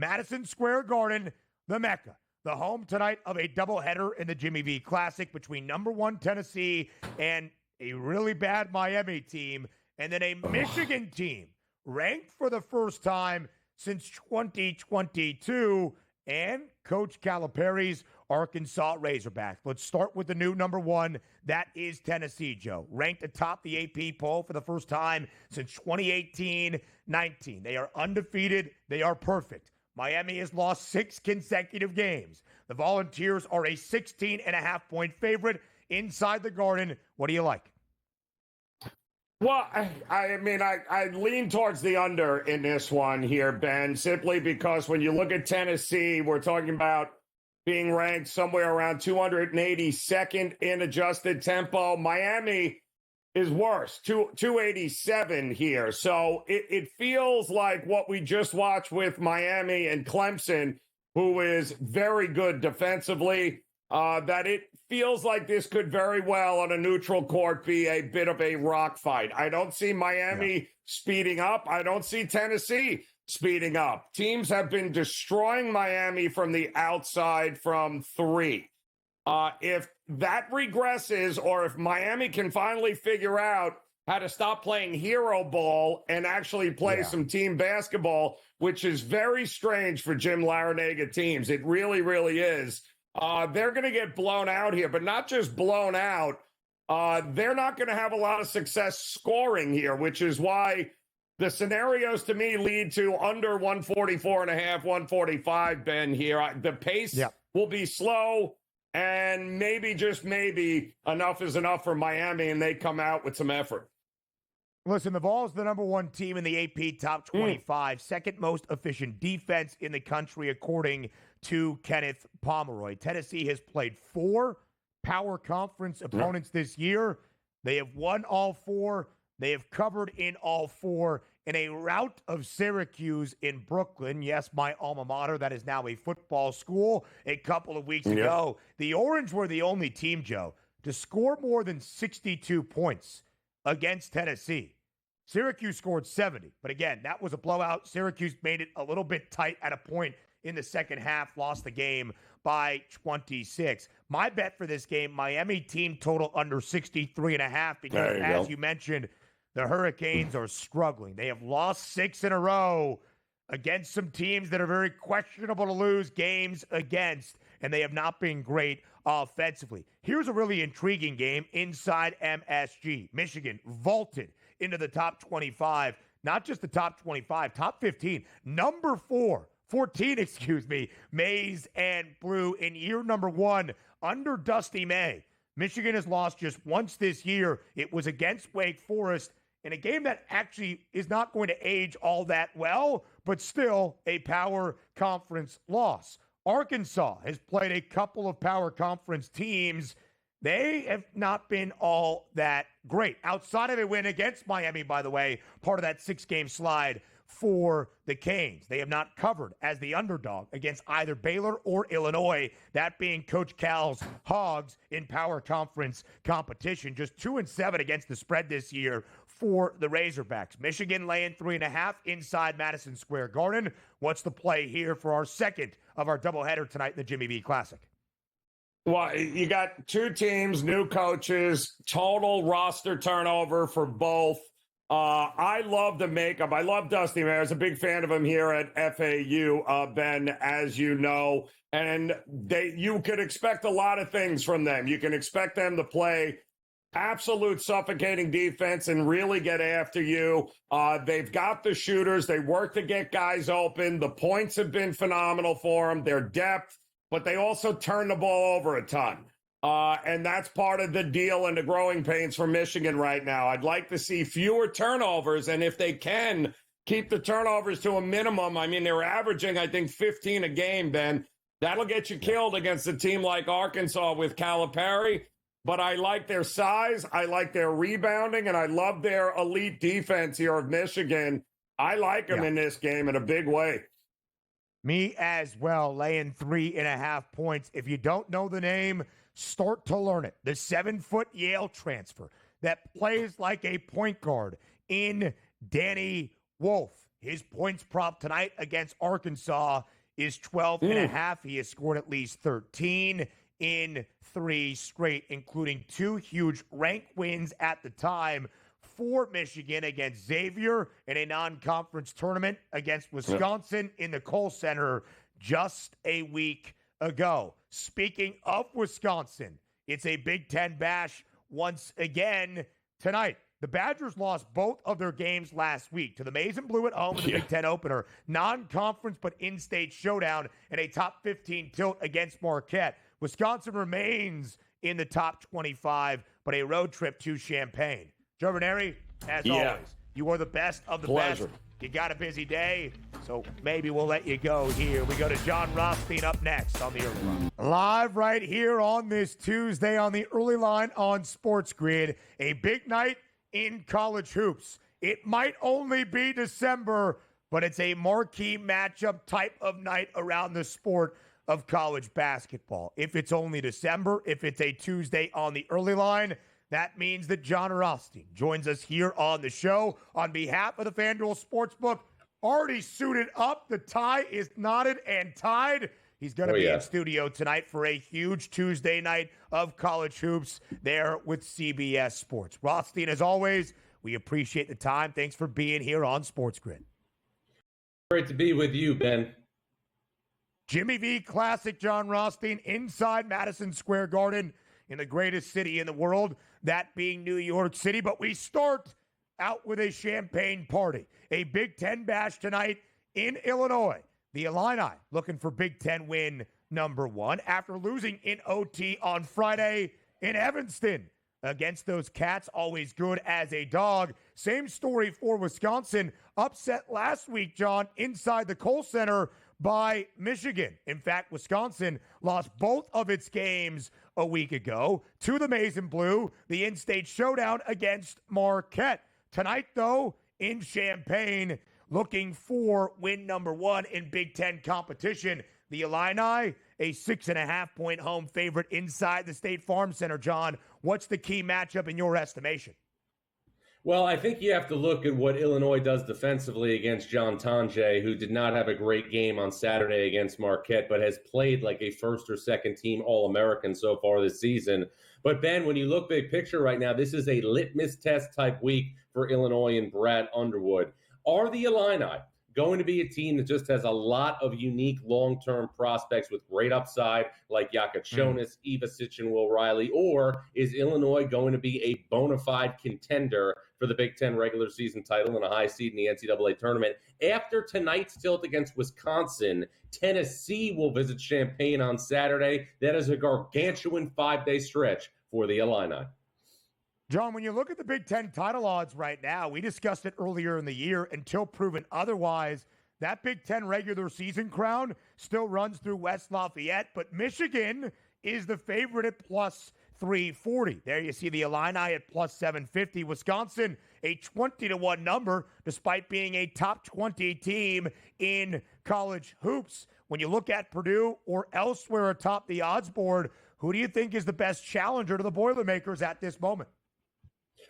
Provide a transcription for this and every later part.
Madison Square Garden, the Mecca, the home tonight of a doubleheader in the Jimmy V Classic between number 1 Tennessee and a really bad Miami team, and then a Michigan team ranked for the first time since 2022, and Coach Calipari's Arkansas Razorbacks. Let's start with the new number 1. That is Tennessee, Joe. Ranked atop the AP poll for the first time since 2018-19. They are undefeated. They are perfect. Miami has lost 6 consecutive games. The Volunteers are a 16.5-point favorite inside the Garden. What do you like? Well, I lean towards the under in this one here, Ben, simply because when you look at Tennessee, we're talking about being ranked somewhere around 282nd in adjusted tempo. Miami is worse, 287 here. So it feels like what we just watched with Miami and Clemson, who is very good defensively, that it feels like this could very well on a neutral court be a bit of a rock fight. I don't see Miami speeding up. I don't see Tennessee speeding up. Teams have been destroying Miami from the outside from 3. If that regresses, or if Miami can finally figure out how to stop playing hero ball and actually play some team basketball, which is very strange for Jim Larrañaga teams. It really, really is. They're going to get blown out here, but not just blown out. They're not going to have a lot of success scoring here, which is why the scenarios to me lead to under 144.5, 145, Ben, here. The pace will be slow, and maybe, just maybe, enough is enough for Miami, and they come out with some effort. Listen, the Vols, the number 1 team in the AP top 25, second most efficient defense in the country, according to Kenneth Pomeroy. Tennessee has played 4 power conference opponents this year. They have won all 4. They have covered in all 4 in a rout of Syracuse in Brooklyn. Yes, my alma mater, that is now a football school. A couple of weeks ago, the Orange were the only team, Joe, to score more than 62 points against Tennessee. Syracuse scored 70, but again, that was a blowout. Syracuse made it a little bit tight at a point in the second half, lost the game by 26. My bet for this game, Miami team total under 63.5, because as you mentioned, the Hurricanes are struggling. They have lost 6 in a row against some teams that are very questionable to lose games against, and they have not been great offensively. Here's a really intriguing game inside MSG. Michigan vaulted into the top 25, not just the top 25, top 15, number 14, Maize and Blue in year number 1 under Dusty May. Michigan has lost just once this year. It was against Wake Forest in a game that actually is not going to age all that well, but still a power conference loss. Arkansas has played a couple of power conference teams. They have not been all that great. Outside of a win against Miami, by the way, part of that 6-game slide for the Canes. They have not covered as the underdog against either Baylor or Illinois, that being Coach Cal's Hogs in power conference competition. Just 2-7 against the spread this year for the Razorbacks. Michigan laying 3.5 inside Madison Square Garden. What's the play here for our second of our doubleheader tonight in the Jimmy V Classic? Well, you got 2 teams, new coaches, total roster turnover for both. I love the makeup. I love Dusty May. I was a big fan of him here at FAU, Ben, as you know. And you could expect a lot of things from them. You can expect them to play absolute suffocating defense and really get after you. They've got the shooters. They work to get guys open. The points have been phenomenal for them. Their depth, but they also turn the ball over a ton. And that's part of the deal and the growing pains for Michigan right now. I'd like to see fewer turnovers, and if they can keep the turnovers to a minimum, I mean, they're averaging, I think, 15 a game, Ben. That'll get you killed against a team like Arkansas with Calipari. But I like their size, I like their rebounding, and I love their elite defense here of Michigan. I like them in this game in a big way. Me as well, laying 3.5 points. If you don't know the name, start to learn it. The 7-foot Yale transfer that plays like a point guard in Danny Wolf. His points prop tonight against Arkansas is 12.5. He has scored at least 13 in 3 straight, including 2 huge rank wins at the time for Michigan against Xavier in a non-conference tournament against Wisconsin in the Kohl Center just a week ago. Speaking of Wisconsin, it's a Big Ten bash once again tonight. The Badgers lost both of their games last week to the Maize and Blue at home in the Big Ten opener, non-conference but in-state showdown, and a top 15 tilt against Marquette. Wisconsin remains in the top 25, but a road trip to Champaign. Joe Ranieri, as always, you are the best of the best. You got a busy day, so maybe we'll let you go here. We go to John Rothstein up next on the Early Line. Live right here on this Tuesday on the Early Line on SportsGrid. A big night in college hoops. It might only be December, but it's a marquee matchup type of night around the sport of college basketball. If it's only December, if it's a Tuesday on the Early Line, that means that John Rothstein joins us here on the show on behalf of the FanDuel Sportsbook. Already suited up. The tie is knotted and tied. He's going to be in studio tonight for a huge Tuesday night of college hoops there with CBS Sports. Rothstein, as always, we appreciate the time. Thanks for being here on SportsGrid. Great to be with you, Ben. Jimmy V Classic, John Rothstein, inside Madison Square Garden in the greatest city in the world, that being New York City. But we start out with a champagne party. A Big Ten bash tonight in Illinois. The Illini looking for Big Ten win number 1 after losing in OT on Friday in Evanston against those Cats. Always good as a dog. Same story for Wisconsin. Upset last week, John, inside the Kohl Center by Michigan. In fact, Wisconsin lost both of its games a week ago to the Maize and Blue, the in-state showdown against Marquette. Tonight, though, in Champaign, looking for win number 1 in Big Ten competition. The Illini, a 6.5-point home favorite inside the State Farm Center. John, what's the key matchup in your estimation? Well, I think you have to look at what Illinois does defensively against John Tonje, who did not have a great game on Saturday against Marquette, but has played like a first or second team All-American so far this season. But Ben, when you look big picture right now, this is a litmus test type week for Illinois and Brad Underwood. Are the Illini going to be a team that just has a lot of unique long-term prospects with great upside like Yakachonis, Ivasic, and Will Riley? Or is Illinois going to be a bona fide contender for the Big Ten regular season title and a high seed in the NCAA tournament? After tonight's tilt against Wisconsin, Tennessee will visit Champaign on Saturday. That is a gargantuan 5-day stretch for the Illini. John, when you look at the Big Ten title odds right now, we discussed it earlier in the year, until proven otherwise, that Big Ten regular season crown still runs through West Lafayette, but Michigan is the favorite at plus 340. There you see the Illini at plus 750. Wisconsin, a 20-1 number, despite being a top 20 team in college hoops. When you look at Purdue or elsewhere atop the odds board, who do you think is the best challenger to the Boilermakers at this moment?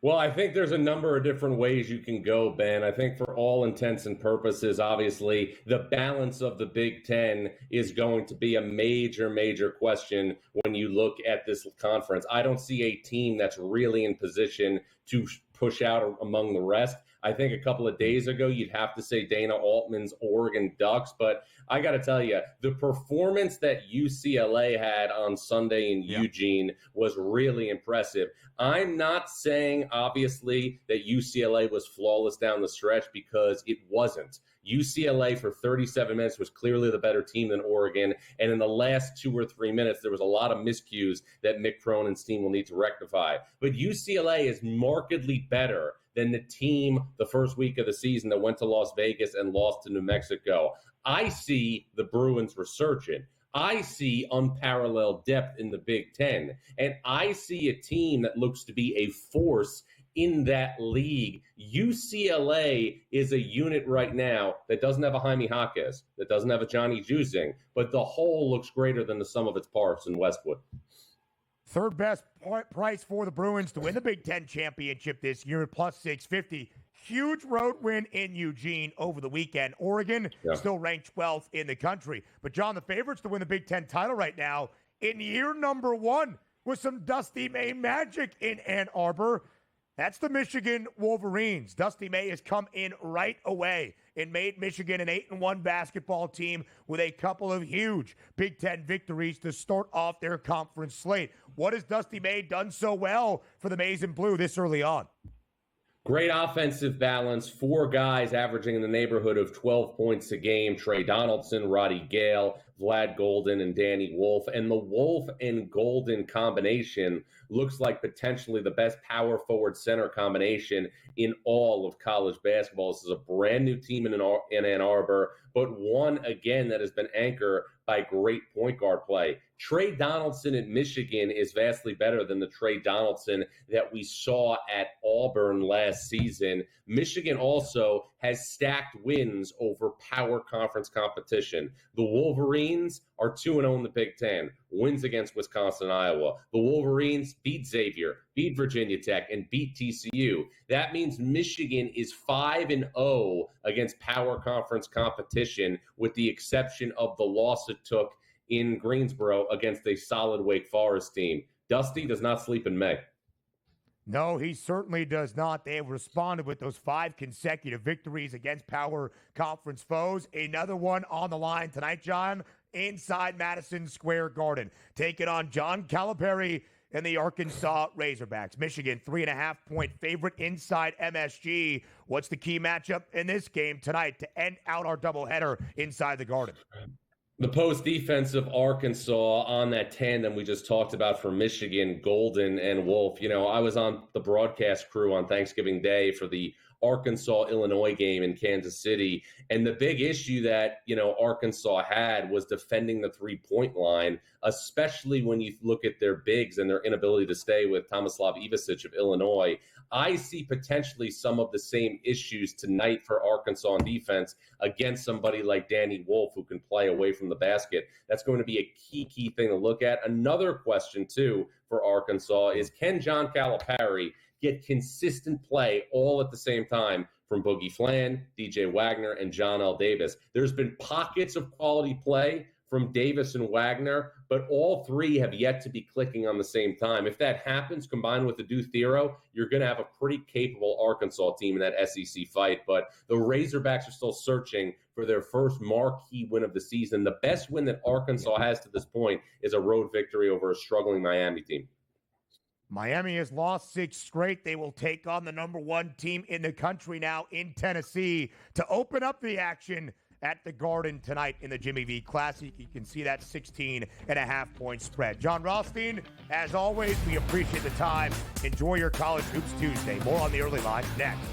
Well, I think there's a number of different ways you can go, Ben. I think for all intents and purposes, obviously, the balance of the Big Ten is going to be a major, major question when you look at this conference. I don't see a team that's really in position to push out among the rest. I think a couple of days ago, you'd have to say Dana Altman's Oregon Ducks. But I got to tell you, the performance that UCLA had on Sunday in Eugene was really impressive. I'm not saying, obviously, that UCLA was flawless down the stretch, because it wasn't. UCLA for 37 minutes was clearly the better team than Oregon. And in the last 2 or 3 minutes, there was a lot of miscues that Mick Cronin's team will need to rectify. But UCLA is markedly better than the team the first week of the season that went to Las Vegas and lost to New Mexico. I see the Bruins resurgent. I see unparalleled depth in the Big Ten. And I see a team that looks to be a force in that league. UCLA is a unit right now that doesn't have a Jaime Jaquez, that doesn't have a Johnny Juzing, but the whole looks greater than the sum of its parts in Westwood. Third best price for the Bruins to win the Big Ten championship this year at plus 650. Huge road win in Eugene over the weekend. Oregon still ranked 12th in the country. But, John, the favorites to win the Big Ten title right now in year number 1 with some Dusty May magic in Ann Arbor. That's the Michigan Wolverines. Dusty May has come in right away and made Michigan an 8-1 basketball team with a couple of huge Big Ten victories to start off their conference slate. What has Dusty May done so well for the Maize and Blue this early on? Great offensive balance. 4 guys averaging in the neighborhood of 12 points a game. Trey Donaldson, Roddy Gale, Vlad Golden, and Danny Wolf. And the Wolf and Golden combination looks like potentially the best power forward center combination in all of college basketball. This is a brand new team in Ann Arbor, but one, again, that has been anchored by great point guard play. Trey Donaldson at Michigan is vastly better than the Trey Donaldson that we saw at Auburn last season. Michigan also has stacked wins over power conference competition. The Wolverines are 2-0 in the Big Ten, wins against Wisconsin and Iowa. The Wolverines beat Xavier, beat Virginia Tech, and beat TCU. That means Michigan is 5-0 against power conference competition, with the exception of the loss it took in Greensboro against a solid Wake Forest team. Dusty does not sleep in May. No, he certainly does not. They have responded with those 5 consecutive victories against power conference foes. Another one on the line tonight, John, inside Madison Square Garden. Taking on John Calipari and the Arkansas Razorbacks. Michigan, 3.5-point favorite inside MSG. What's the key matchup in this game tonight to end out our doubleheader inside the Garden? The post defense of Arkansas on that tandem we just talked about for Michigan, Golden and Wolf. You know, I was on the broadcast crew on Thanksgiving Day for the Arkansas-Illinois game in Kansas City. And the big issue that, you know, Arkansas had was defending the three-point line, especially when you look at their bigs and their inability to stay with Tomislav Ivicic of Illinois. I see potentially some of the same issues tonight for Arkansas on defense against somebody like Danny Wolf, who can play away from the basket. That's going to be a key thing to look at. Another question, too, for Arkansas is, can John Calipari get consistent play all at the same time from Boogie Flan, DJ Wagner, and John L. Davis? There's been pockets of quality play from Davis and Wagner, but all three have yet to be clicking on the same time. If that happens, combined with the Due Theroux, you're going to have a pretty capable Arkansas team in that SEC fight. But the Razorbacks are still searching for their first marquee win of the season. The best win that Arkansas has to this point is a road victory over a struggling Miami team. Miami has lost 6 straight. They will take on the number 1 team in the country now in Tennessee to open up the action at the Garden tonight in the Jimmy V Classic. You can see that 16.5-point spread. John Rothstein, as always, we appreciate the time. Enjoy your College Hoops Tuesday. More on the early line next.